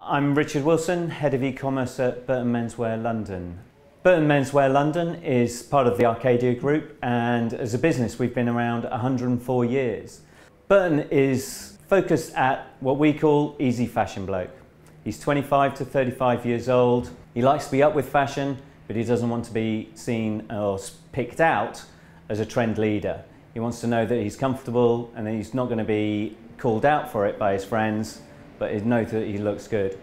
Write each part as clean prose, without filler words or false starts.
I'm Richard Wilson, Head of E-commerce at Burton Menswear London. Burton Menswear London is part of the Arcadia group, and as a business we've been around 104 years. Burton is focused at what we call easy fashion bloke. He's 25 to 35 years old. He likes to be up with fashion, but he doesn't want to be seen or picked out as a trend leader. He wants to know that he's comfortable and that he's not going to be called out for it by his friends, but he knows that he looks good.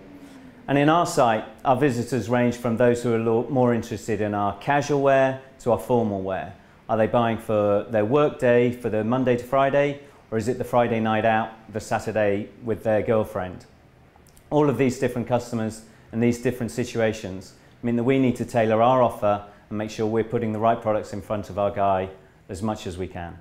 And in our site, our visitors range from those who are more interested in our casual wear to our formal wear. Are they buying for their work day, for the Monday to Friday, or is it the Friday night out, the Saturday with their girlfriend? All of these different customers and these different situations mean that we need to tailor our offer and make sure we're putting the right products in front of our guy as much as we can.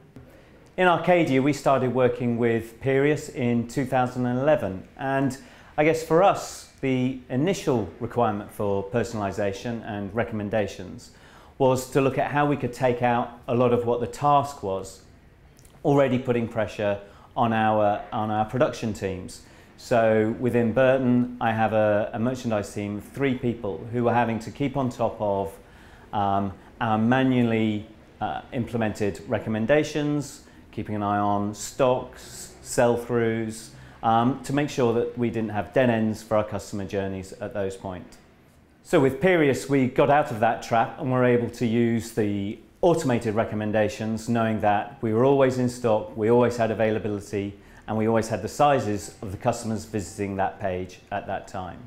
In Arcadia, we started working with Peerius in 2011, and I guess for us, the initial requirement for personalisation and recommendations was to look at how we could take out a lot of what the task was, already putting pressure on our production teams. So within Burton, I have a merchandise team of 3 people who are having to keep on top of our manually implemented recommendations, keeping an eye on stocks, sell-throughs, to make sure that we didn't have dead ends for our customer journeys at those points. So with Peerius, we got out of that trap and were able to use the automated recommendations, knowing that we were always in stock, we always had availability, and we always had the sizes of the customers visiting that page at that time.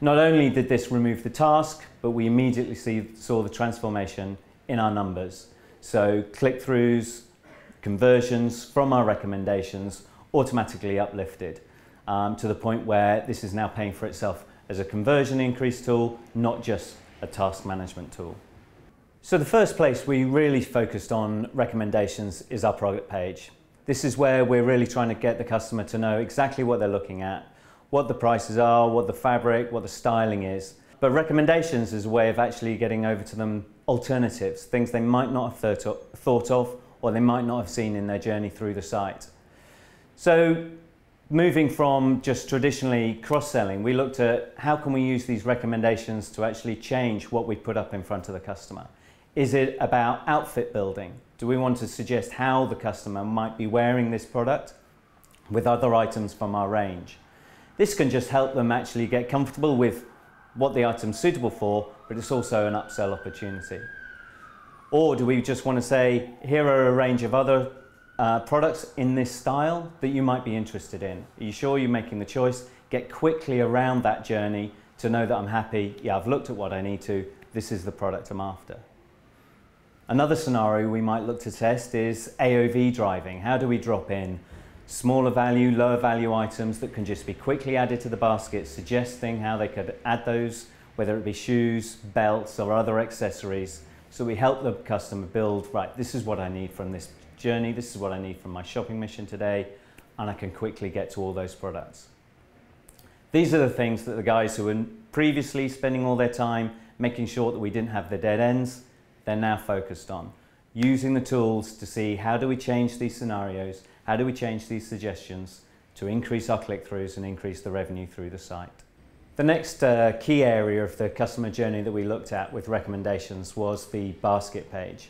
Not only did this remove the task, but we immediately saw the transformation in our numbers. So click-throughs, conversions from our recommendations automatically uplifted to the point where this is now paying for itself as a conversion increase tool, not just a task management tool. So the first place we really focused on recommendations is our product page. This is where we're really trying to get the customer to know exactly what they're looking at, what the prices are, what the fabric, what the styling is. But recommendations is a way of actually getting over to them alternatives, things they might not have thought of or they might not have seen in their journey through the site. So moving from just traditionally cross-selling, we looked at how can we use these recommendations to actually change what we put up in front of the customer. Is it about outfit building? Do we want to suggest how the customer might be wearing this product with other items from our range? This can just help them actually get comfortable with what the item's suitable for, but it's also an upsell opportunity. Or do we just want to say, here are a range of other products in this style that you might be interested in? Are you sure you're making the choice? Get quickly around that journey to know that I'm happy, yeah, I've looked at what I need to, this is the product I'm after. Another scenario we might look to test is AOV driving. How do we drop in smaller value, lower value items that can just be quickly added to the basket, suggesting how they could add those, whether it be shoes, belts, or other accessories. So we help the customer build, right, this is what I need from this journey, this is what I need from my shopping mission today, and I can quickly get to all those products. These are the things that the guys who were previously spending all their time making sure that we didn't have the dead ends, they're now focused on. Using the tools to see how do we change these scenarios, how do we change these suggestions to increase our click-throughs and increase the revenue through the site. The next key area of the customer journey that we looked at with recommendations was the basket page.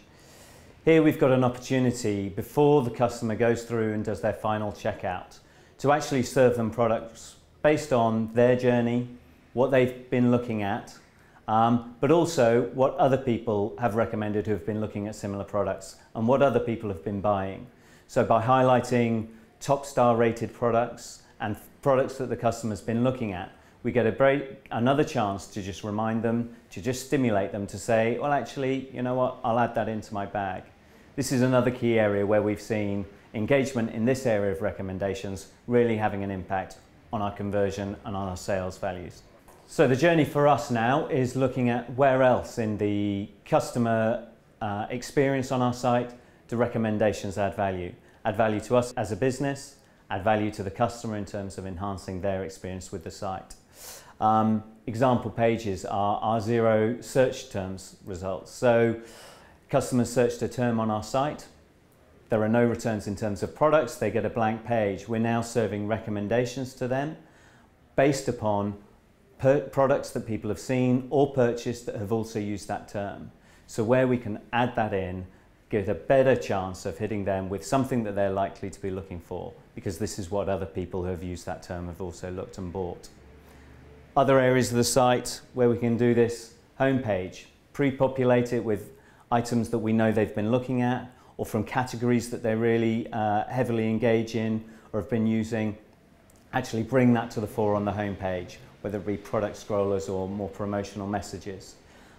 Here we've got an opportunity before the customer goes through and does their final checkout to actually serve them products based on their journey, what they've been looking at, but also what other people have recommended who have been looking at similar products and what other people have been buying. So by highlighting top star rated products and products that the customer's been looking at, we get another chance to just remind them, to just stimulate them to say, well, actually, you know what, I'll add that into my bag. This is another key area where we've seen engagement in this area of recommendations really having an impact on our conversion and on our sales values. So the journey for us now is looking at where else in the customer experience on our site do recommendations add value. Add value to us as a business, add value to the customer in terms of enhancing their experience with the site. Example pages are our 0 search terms results. So customers searched a term on our site, there are no returns in terms of products, they get a blank page. We're now serving recommendations to them based upon products that people have seen or purchased that have also used that term. So where we can add that in, get a better chance of hitting them with something that they're likely to be looking for, because this is what other people who have used that term have also looked and bought. Other areas of the site where we can do this: homepage, pre-populate it with items that we know they've been looking at, or from categories that they really heavily engage in or have been using. Actually bring that to the fore on the homepage, whether it be product scrollers or more promotional messages.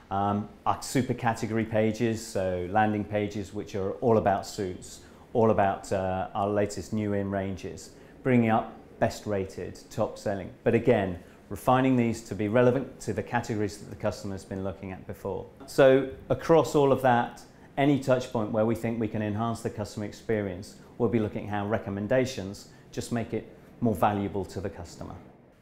Our super category pages, so landing pages which are all about suits, all about our latest new in ranges, bringing up best rated, top selling. But again, refining these to be relevant to the categories that the customer's been looking at before. So across all of that, any touch point where we think we can enhance the customer experience, we'll be looking at how recommendations just make it more valuable to the customer.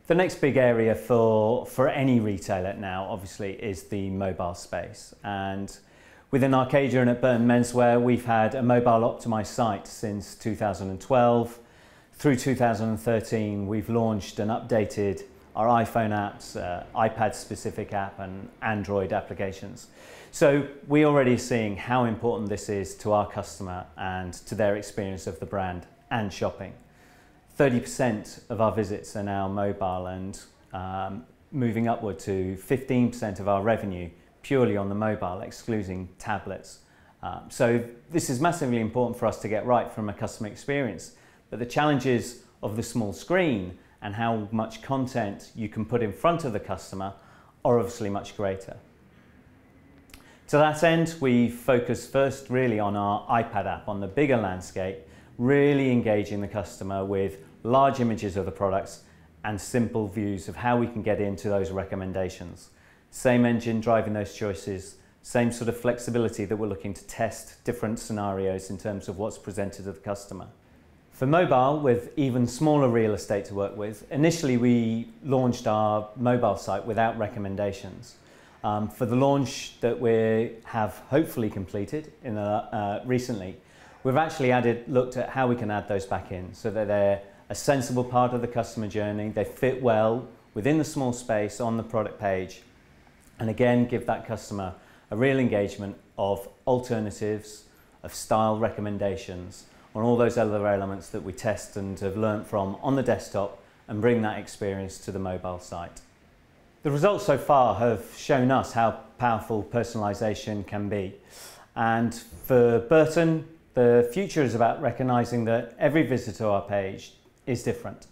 The next big area for any retailer now, obviously, is the mobile space. And within Arcadia and at Burton Menswear, we've had a mobile optimized site since 2012. Through 2013, we've launched and updated our iPhone apps, iPad-specific app and Android applications. So we're already seeing how important this is to our customer and to their experience of the brand and shopping. 30% of our visits are now mobile, and moving upward to 15% of our revenue purely on the mobile, excluding tablets. So this is massively important for us to get right from a customer experience. But the challenges of the small screen and how much content you can put in front of the customer are obviously much greater. To that end, we focus first really on our iPad app, on the bigger landscape, really engaging the customer with large images of the products and simple views of how we can get into those recommendations. Same engine driving those choices, same sort of flexibility that we're looking to test different scenarios in terms of what's presented to the customer. For mobile, with even smaller real estate to work with, initially we launched our mobile site without recommendations. For the launch that we have hopefully completed recently, we've actually looked at how we can add those back in so that they're a sensible part of the customer journey, they fit well within the small space on the product page, and again give that customer a real engagement of alternatives, of style recommendations, on all those other elements that we test and have learnt from on the desktop, and bring that experience to the mobile site. The results so far have shown us how powerful personalisation can be. And for Burton, the future is about recognising that every visitor to our page is different.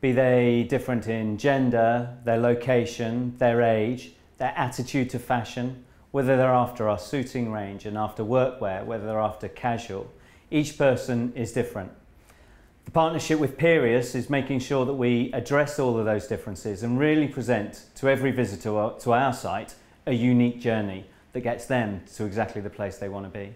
Be they different in gender, their location, their age, their attitude to fashion, whether they're after our suiting range and after workwear, whether they're after casual. Each person is different. The partnership with Peerius is making sure that we address all of those differences and really present to every visitor to our site a unique journey that gets them to exactly the place they want to be.